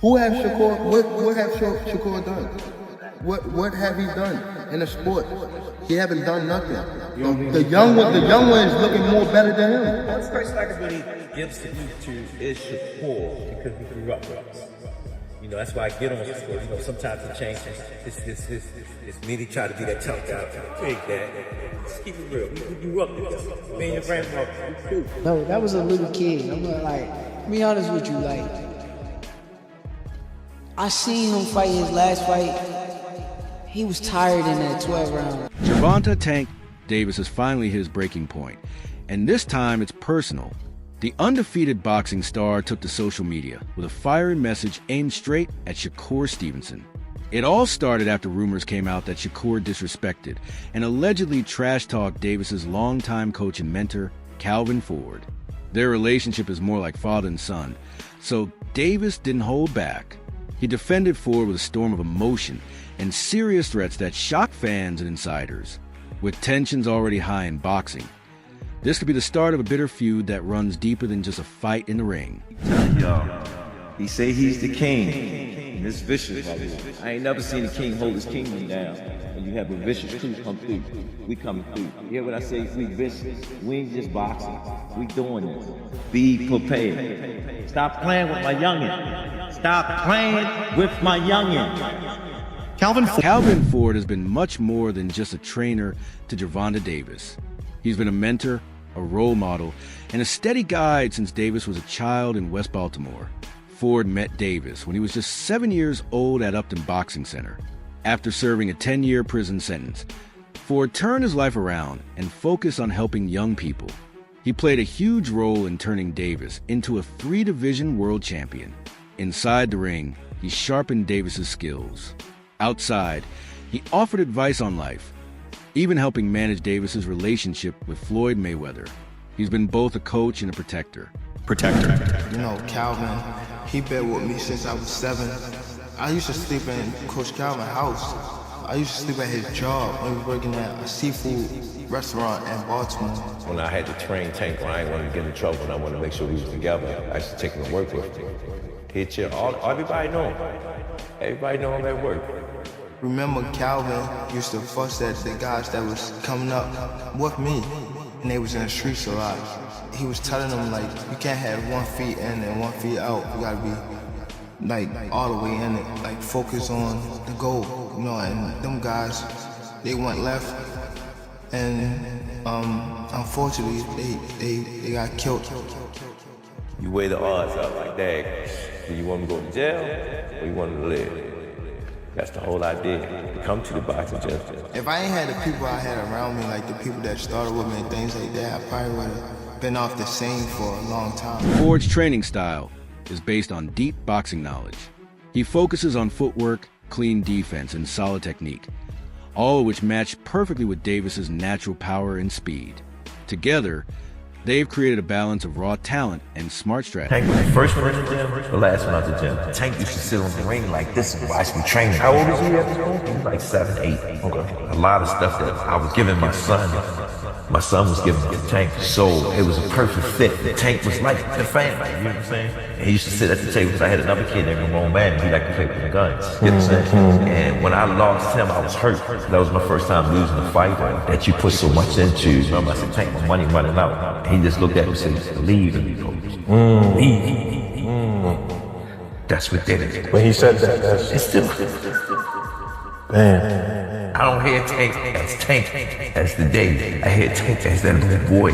Who have Shakur? What have Shakur done? What have he done in the sport? He haven't done nothing. The young one is looking more better than him. One person I can really give salute to is Shakur because we grew up with us. You know, that's why I get on Shakur. You know, sometimes it changes. It's me to try to be that tough guy. Big dad. Just keep it real. We grew up with us. Me and your grandma, we cool. No, that was a little kid. I'm gonna to be honest with you, I seen him fight his last fight. He was tired in that 12 round. Gervonta Tank Davis has finally hit his breaking point, and this time it's personal. The undefeated boxing star took to social media with a fiery message aimed straight at Shakur Stevenson. It all started after rumors came out that Shakur disrespected and allegedly trash-talked Davis's longtime coach and mentor, Calvin Ford. Their relationship is more like father and son, so Davis didn't hold back. He defended Ford with a storm of emotion and serious threats that shocked fans and insiders. With tensions already high in boxing, this could be the start of a bitter feud that runs deeper than just a fight in the ring. Yo, he say he's the king. And it's vicious, by the way. I ain't never seen a king hold his kingdom down. And you have a vicious crew come through. We coming through. You hear what I say? We vicious. We ain't just boxing. We doing this. Be prepared. Stop playing with my youngin'. Stop playing with my youngin'. Calvin Ford has been much more than just a trainer to Gervonta Davis. He's been a mentor, a role model, and a steady guide since Davis was a child in West Baltimore. Ford met Davis when he was just 7 years old at Upton Boxing Center. After serving a 10-year prison sentence, Ford turned his life around and focused on helping young people. He played a huge role in turning Davis into a 3-division world champion. Inside the ring, he sharpened Davis's skills. Outside, he offered advice on life, even helping manage Davis's relationship with Floyd Mayweather. He's been both a coach and a protector. You know, Calvin, he been with me since I was 7. I used to sleep in Coach Calvin's house. I used to sleep at his job when he was working at a seafood restaurant in Baltimore. When I had to train Tank, when I ain't want to get in trouble and I wanted to make sure we was together, I used to take him to work with me. He'd chill. Everybody know him. Everybody know him at work. Remember, Calvin used to fuss at the guys that was coming up with me, and they was in the streets a lot. He was telling them, like, you can't have 1 feet in and 1 feet out. You gotta be, like, all the way in it. Like, focus on the goal, you know, and them guys, they went left, and unfortunately, they got killed. You weigh the odds up like that. Do you want to go to jail or you want to live? That's the whole idea. To come to the boxing gym. If I ain't had the people I had around me, like the people that started with me and things like that, I probably would have been off the scene for a long time. Ford's training style is based on deep boxing knowledge. He focuses on footwork, clean defense, and solid technique, all of which match perfectly with Davis's natural power and speed. Together, they've created a balance of raw talent and smart strategy. Tank was the first one in the gym, the last one out the gym. Tank used to sit on the ring like this and watch me train. How old was he at this point? He was like 7, 8. Okay. A lot of stuff that I was giving my son was giving to Tank. So it was a perfect fit. Tank was like the family, you know what I'm saying? And he used to sit at the table because I had another kid named Ramon Man, and he liked to play with the guns. You know what I'm saying? And when I lost him, I was hurt. That was my first time losing a fight that you put so much into. Remember, I said, Tank, my money running out. And he just looked at me and said, leave and leave. That's what did it. When he said that, it's still. Man. I don't hear Tank as the day. I hear Tank as that little boy.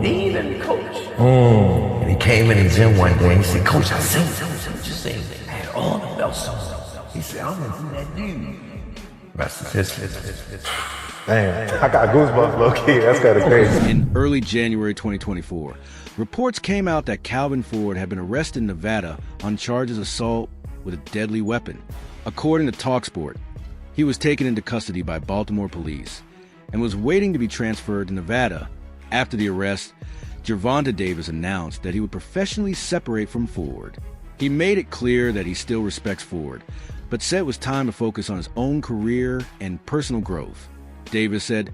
He ain't even coach. And he came in the gym one day and he said, Coach, I seen something. What you saying? I had all the belts on. He said, I'm gonna do that dude. Rest is history. Damn, I got goosebumps, low-key. That's kind of crazy. In early January 2024, reports came out that Calvin Ford had been arrested in Nevada on charges of assault with a deadly weapon. According to TalkSport, he was taken into custody by Baltimore police and was waiting to be transferred to Nevada. After the arrest, Gervonta Davis announced that he would professionally separate from Ford. He made it clear that he still respects Ford, but said it was time to focus on his own career and personal growth. Davis said,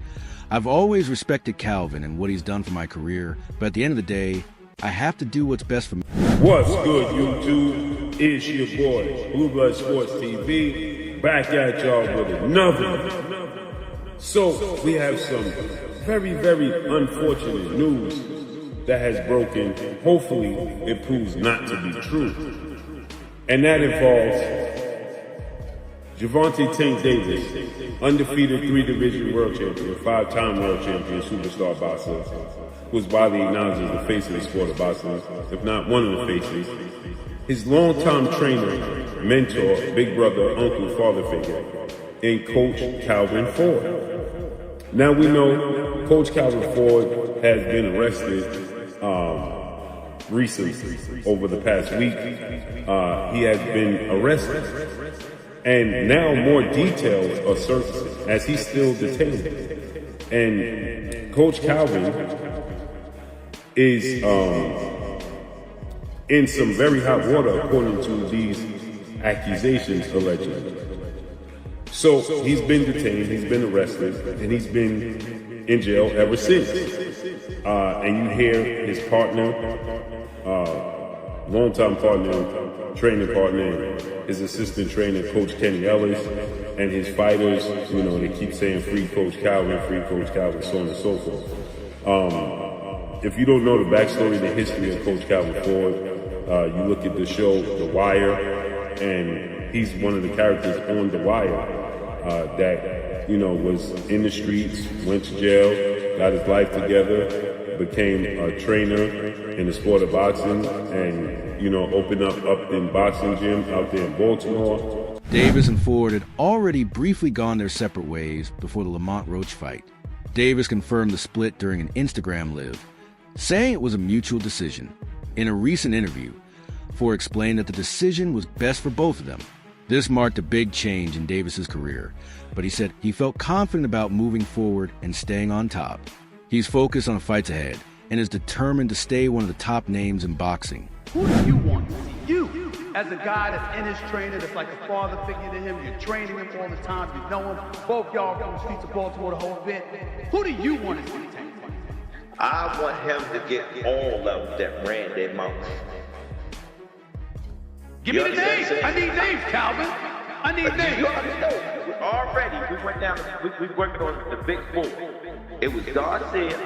I've always respected Calvin and what he's done for my career, but at the end of the day, I have to do what's best for me. What's good, YouTube? It's your boy, Blue Blood Sports TV, back at y'all with another. So, we have some very, very unfortunate news that has broken. Hopefully, it proves not to be true. And that involves Gervonta Tank Davis, undefeated 3-division world champion, 5-time world champion, superstar boxer, who is widely acknowledged as the face of the sport of boxing, if not one of the faces. His longtime trainer, mentor, big brother, uncle, father figure, and Coach Calvin Ford. Now we know Coach Calvin Ford has been arrested recently, over the past week. He has been arrested. And now more details are surfacing as he's still detained. And Coach Calvin is in some very hot water according to these accusations, allegedly. So he's been detained, he's been arrested, and he's been in jail ever since. And you hear his partner, longtime partner, training partner, his assistant trainer, Coach Kenny Ellis, and his fighters, you know, they keep saying free Coach Calvin, so on and so forth. If you don't know the backstory, the history of Coach Calvin Ford, you look at the show The Wire, and he's one of the characters on The Wire that, you know, was in the streets, went to jail, got his life together, became a trainer in the sport of boxing, and, you know, opened up in boxing gym out there in Baltimore. Davis and Ford had already briefly gone their separate ways before the Lamont Roach fight. Davis confirmed the split during an Instagram live, saying it was a mutual decision. In a recent interview, Ford explained that the decision was best for both of them. This marked a big change in Davis's career, but he said he felt confident about moving forward and staying on top. He's focused on the fights ahead and is determined to stay one of the top names in boxing. Who do you want to see? You, as a guy that's in his trainer, that's like a father figure to him, you're training him all the time, you know him, both y'all from the streets of Baltimore the whole bit. Who do you want to see? I want him to get all of them that ran their mouth. Give me the names. I need names, Calvin. I need names. You already know. Already, we went down, we working on the big four. It was Garcia,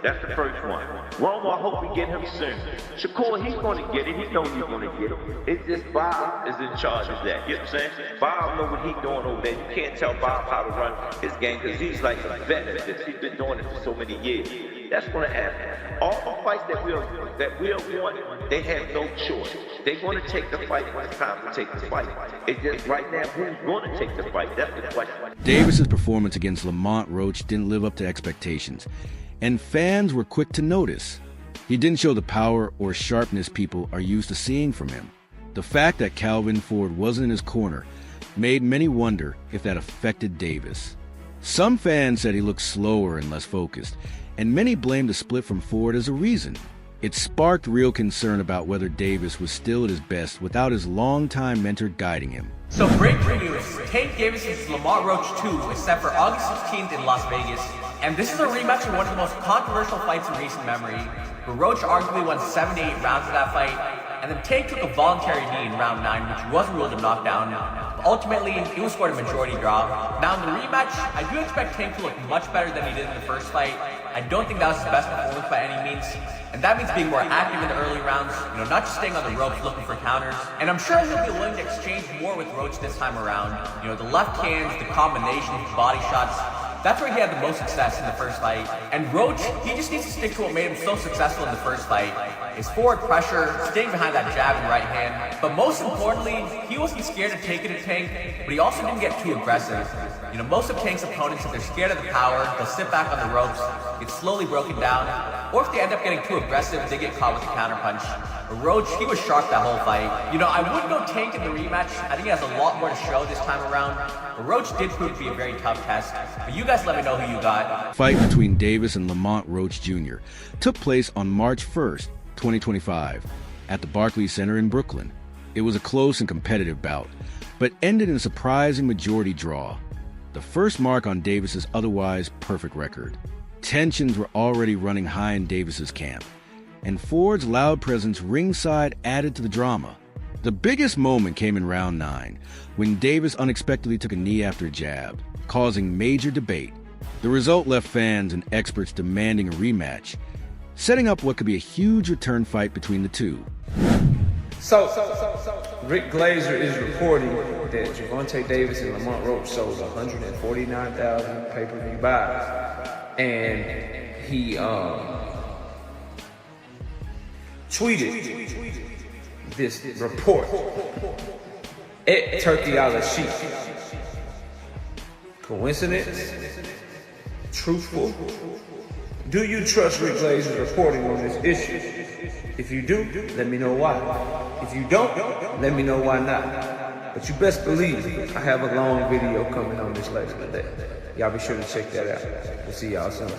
that's the first one. Roma, I hope we get him soon. Shakur, he's going to get it. He knows he's going to get it. It's just Bob is in charge of that. You know what I'm saying? Bob knows what he's doing over there. You can't tell Bob how to run his game because he's like a vet at this. He's been doing it for so many years. That's going to happen. All the fights that we'll want, they have no choice. They're going to take the fight when it's time to take the fight. It's just right now, who's going to take the fight? That's the question. Davis's performance against Lamont Roach didn't live up to expectations, and fans were quick to notice. He didn't show the power or sharpness people are used to seeing from him. The fact that Calvin Ford wasn't in his corner made many wonder if that affected Davis. Some fans said he looked slower and less focused, and many blamed the split from Ford as a reason. It sparked real concern about whether Davis was still at his best without his longtime mentor guiding him. So breaking news, Tank Davis' Lamont Roach 2 is set for August 16th in Las Vegas, and this is a rematch of one of the most controversial fights in recent memory, where Roach arguably won 7 to 8 rounds of that fight, and then Tank took a voluntary knee in round 9, which was ruled a knockdown. But ultimately, he was scored a majority draw. Now in the rematch, I do expect Tank to look much better than he did in the first fight. I don't think that was his best performance by any means, and that means being more active in the early rounds, not just staying on the ropes looking for counters. And I'm sure he'll be willing to exchange more with Roach this time around. The left hands, the combinations, the body shots, that's where he had the most success in the first fight. And Roach, he just needs to stick to what made him so successful in the first fight. His forward pressure, staying behind that jab and right hand. But most importantly, he wasn't scared to take it at Tank, but he also didn't get too aggressive. Most of Tank's opponents, if they're scared of the power, they'll sit back on the ropes, get slowly broken down, or if they end up getting too aggressive, they get caught with a counter punch. But Roach, he was sharp that whole fight. I would go Tank in the rematch. I think he has a lot more to show this time around. But Roach did prove to be a very tough test. But you guys let me know who you got. The fight between Davis and Lamont Roach Jr. took place on March 1st, 2025, at the Barclays Center in Brooklyn. It was a close and competitive bout, but ended in a surprising majority draw. The first mark on Davis's otherwise perfect record. Tensions were already running high in Davis's camp, and Ford's loud presence ringside added to the drama. The biggest moment came in round 9, when Davis unexpectedly took a knee after a jab, causing major debate. The result left fans and experts demanding a rematch, setting up what could be a huge return fight between the two. So, Rick Glazer is reporting that Gervonta Davis and Lamont Roach sold 149,000 pay-per-view buys. And he tweeted this report at Turkey al-Sheikh. Coincidence? Truthful? Do you trust Rick Glazer's reporting on this issue? If you do, let me know why. If you don't, let me know why not. But you best believe I have a long video coming on this later today. Y'all be sure to check that out. We'll see y'all soon.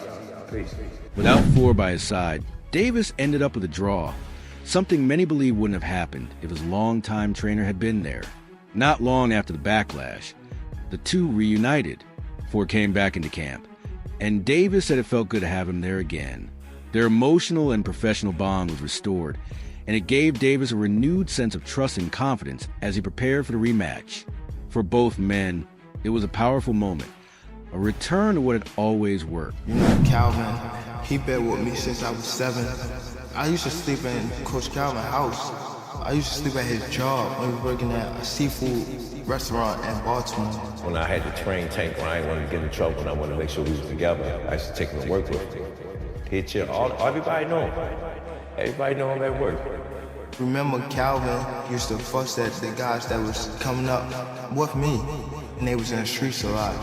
Peace. Without Ford by his side, Davis ended up with a draw, something many believe wouldn't have happened if his longtime trainer had been there. Not long after the backlash, the two reunited. Ford came back into camp, and Davis said it felt good to have him there again. Their emotional and professional bond was restored, and it gave Davis a renewed sense of trust and confidence as he prepared for the rematch. For both men, it was a powerful moment, a return to what had always worked. You know, Calvin, he been with me since I was 7. I used to sleep in Coach Calvin's house. I used to sleep at his job when he was working at a seafood restaurant in Baltimore. When I had to train Tank, when I didn't want to get in trouble, and I wanted to make sure we was together, I used to take him to work with me. He'd chill. Everybody know him. Everybody know him at work. Remember, Calvin used to fuss at the guys that was coming up with me, and they was in the streets a lot.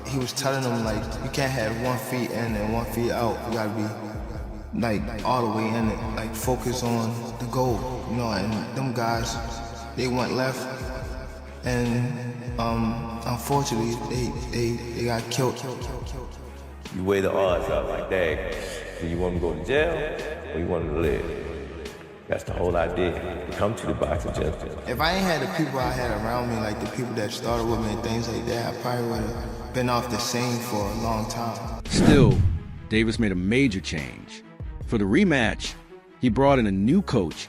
He was telling them, like, you can't have 1 feet in and 1 feet out. You gotta be, like, all the way in it. Like, focus on the goal, you know, and them guys, they went left, and unfortunately, they got killed. You weigh the odds up like that. Do you want to go to jail or you want to live? That's the whole idea. To come to the boxing gym. If I ain't had the people I had around me, like the people that started with me and things like that, I probably would have been off the scene for a long time. Still, Davis made a major change. For the rematch, he brought in a new coach,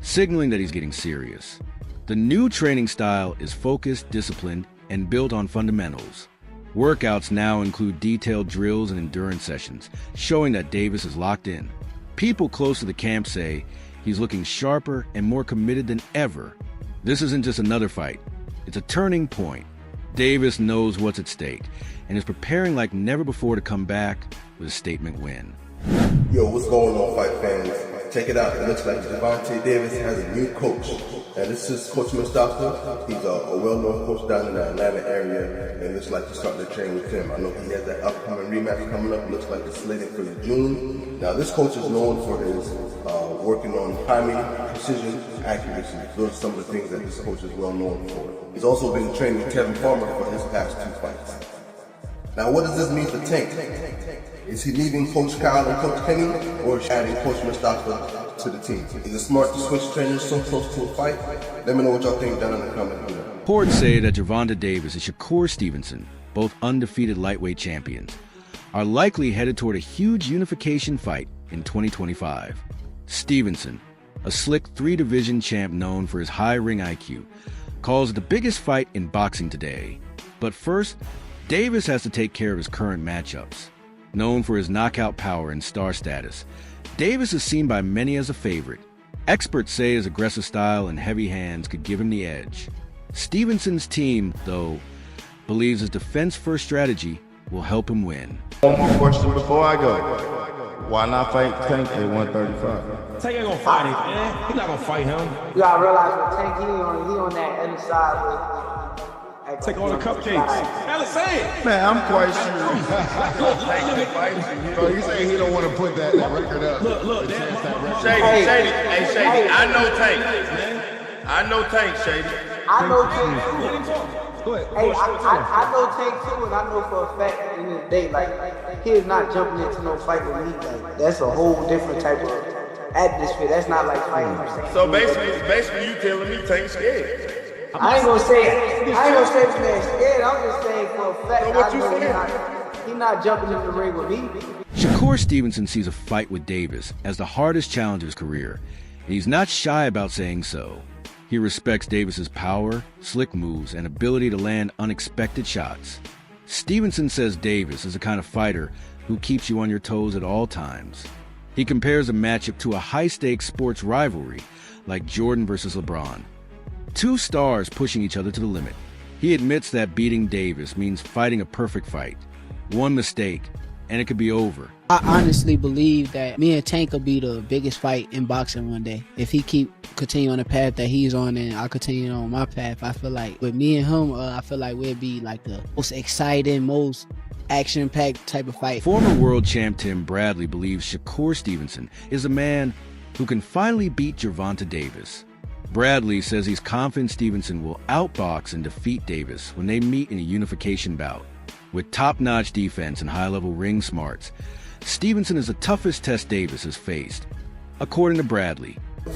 signaling that he's getting serious. The new training style is focused, disciplined, and built on fundamentals. Workouts now include detailed drills and endurance sessions, showing that Davis is locked in. People close to the camp say he's looking sharper and more committed than ever. This isn't just another fight, it's a turning point. Davis knows what's at stake and is preparing like never before to come back with a statement win. Yo, what's going on, fight fans? Check it out. It looks like Gervonta Davis has a new coach. And this is Coach Mustafa. He's a well-known coach down in the Atlanta area. And it looks like he's starting to train with him. I know he has that upcoming rematch coming up. It looks like it's slated for June. Now, this coach is known for his working on timing, precision, accuracy. Those are some of the things that this coach is well known for. He's also been training Kevin Farmer for his past 2 fights. Now, what does this mean for Tank? Is he leaving Coach Kyle and Coach Kenny, or is he adding Coach Mustafa to the team? Is it smart to switch trainers so close to a fight? Let me know what y'all think down in the comments below. Reports say that Gervonta Davis and Shakur Stevenson, both undefeated lightweight champions, are likely headed toward a huge unification fight in 2025. Stevenson, a slick 3-division champ known for his high ring IQ, calls it the biggest fight in boxing today. But first, Davis has to take care of his current matchups. Known for his knockout power and star status, Davis is seen by many as a favorite. Experts say his aggressive style and heavy hands could give him the edge. Stevenson's team, though, believes his defense-first strategy will help him win. One more question before I go. Why not fight Tank at 135? Tank ain't gonna fight him, man. He's not gonna fight him. You gotta realize with Tank, he on that other side with take all the cupcakes. Alex, say it. Man, I'm quite sure. Bro, you say he don't want to put that record up. Look, Shady. Hey, Shady, I know Tank, man. I know Tank, Shady. I know Tank too. Go ahead. Hey, I know Tank too, and I know for a fact at the end of the day, like, he is not jumping into no fight with me. Like, that's a whole different type of atmosphere. That's not like fighting. So basically you telling me Tank's scared. I ain't gonna say this man scared. I'm just saying for a fact. So what you saying? He's not jumping in the ring with me. Shakur Stevenson sees a fight with Davis as the hardest challenge of his career, and he's not shy about saying so. He respects Davis's power, slick moves, and ability to land unexpected shots. Stevenson says Davis is the kind of fighter who keeps you on your toes at all times. He compares a matchup to a high-stakes sports rivalry like Jordan versus LeBron. Two stars pushing each other to the limit. He admits that beating Davis means fighting a perfect fight. One mistake, and it could be over. I honestly believe that me and Tank will be the biggest fight in boxing one day. If he continue on the path that he's on and I continue on my path, I feel like with me and him, I feel like we'll be like the most exciting, most action-packed type of fight. Former world champ Tim Bradley believes Shakur Stevenson is a man who can finally beat Gervonta Davis. Bradley says he's confident Stevenson will outbox and defeat Davis when they meet in a unification bout. With top-notch defense and high-level ring smarts, Stevenson is the toughest test Davis has faced, according to Bradley. I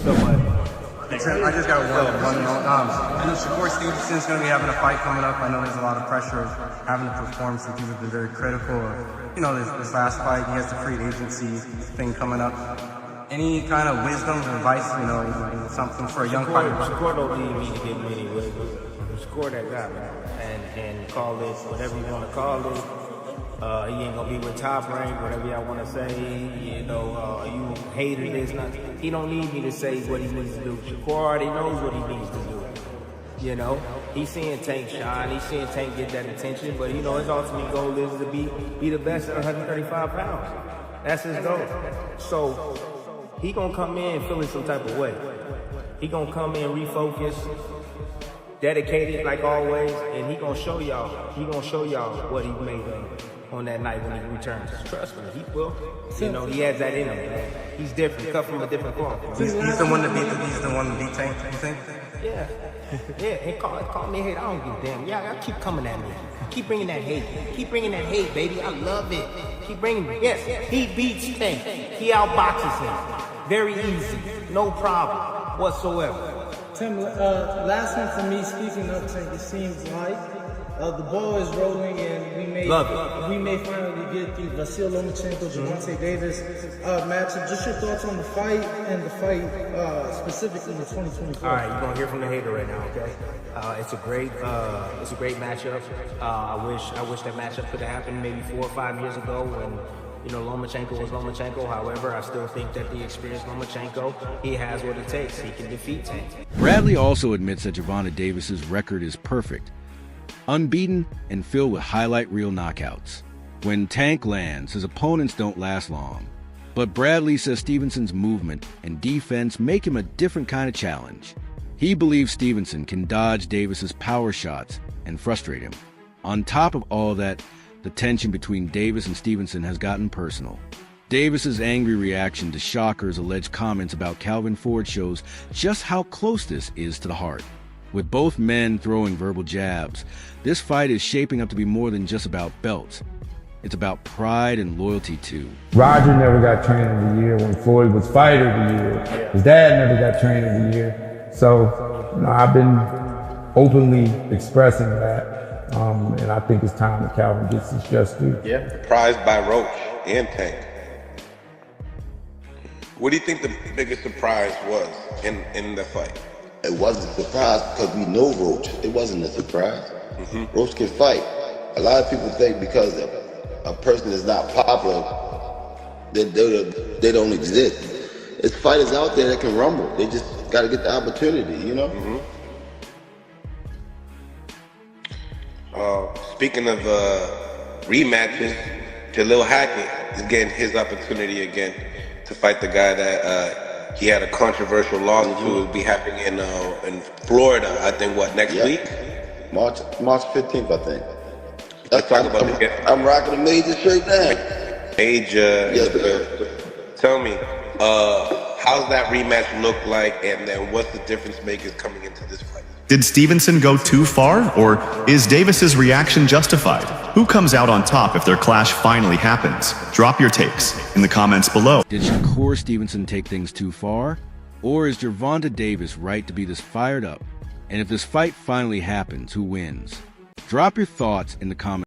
just got one. I know Shakur Stevenson's going to be having a fight coming up. I know there's a lot of pressure of having to perform since he's been very critical of, this last fight. He has the free agency thing coming up. Any kind of wisdom or advice, something for a young fighter? Shakur don't need me to give me any wisdom. Shakur that guy, man. And call it whatever you want to call it. He ain't gonna be with Top Rank, whatever y'all want to say. You hated this. He don't need me to say what he needs to do. Shakur already knows what he needs to do. He's seeing Tank shine. He's seeing Tank get that attention. But his ultimate goal is to be the best at 135 pounds. That's his goal. So he gonna come in feeling some type of way. He gonna come in refocused, dedicated like always, and he gonna show y'all. He gonna show y'all what he made of on that night when he returns. Trust me, he will. He has that in him. Man. He's different, cut from a different cloth. He's the one to beat Tank. You think? Yeah. And call me a hate. I don't give a damn. Yeah, I keep coming at me. Keep bringing that hate. Keep bringing that hate, baby. I love it. Keep bringing it. Yes, he beats Tank. He outboxes him. Very easy. No problem whatsoever. Tim, last one for me, speaking of Tank, it seems like the ball is rolling and we may finally get the Vasil Lomachenko, Gervonta Davis matchup. Just your thoughts on the fight and the fight specifically in 2024. All right, you're gonna hear from the hater right now, okay? It's a great matchup. I wish that matchup could have happened maybe 4 or 5 years ago when Lomachenko was Lomachenko. However, I still think that the experienced Lomachenko, he has what it takes. He can defeat Tank. Bradley also admits that Gervonta Davis's record is perfect, unbeaten and filled with highlight reel knockouts. When Tank lands, his opponents don't last long. But Bradley says Stevenson's movement and defense make him a different kind of challenge. He believes Stevenson can dodge Davis's power shots and frustrate him. On top of all that, the tension between Davis and Stevenson has gotten personal. Davis's angry reaction to Shakur's alleged comments about Calvin Ford shows just how close this is to the heart. With both men throwing verbal jabs, this fight is shaping up to be more than just about belts. It's about pride and loyalty too. Roger never got trainer of the year when Floyd was fighter of the year. His dad never got trainer of the year. So I've been openly expressing that. And I think it's time that Calvin gets his just due. Yeah. Surprised by Roach and Tank. What do you think the biggest surprise was in the fight? It wasn't a surprise because we know Roach. It wasn't a surprise. Roach can fight. A lot of people think because a person is not popular, they don't exist. There's fighters out there that can rumble. They just got to get the opportunity, Speaking of rematches, Jalil Hackett is getting his opportunity again to fight the guy that he had a controversial loss to. Will be happening in Florida, I think, next week? March 15th, I think. Let's talk about it. I'm rocking a major shirt now. Major. Yes, sir. Tell me, how's that rematch look like, and then what's the difference makers coming into this fight? Did Stevenson go too far, or is Davis's reaction justified? Who comes out on top if their clash finally happens? Drop your takes in the comments below. Did Shakur Stevenson take things too far? Or is Gervonta Davis right to be this fired up? And if this fight finally happens, who wins? Drop your thoughts in the comments.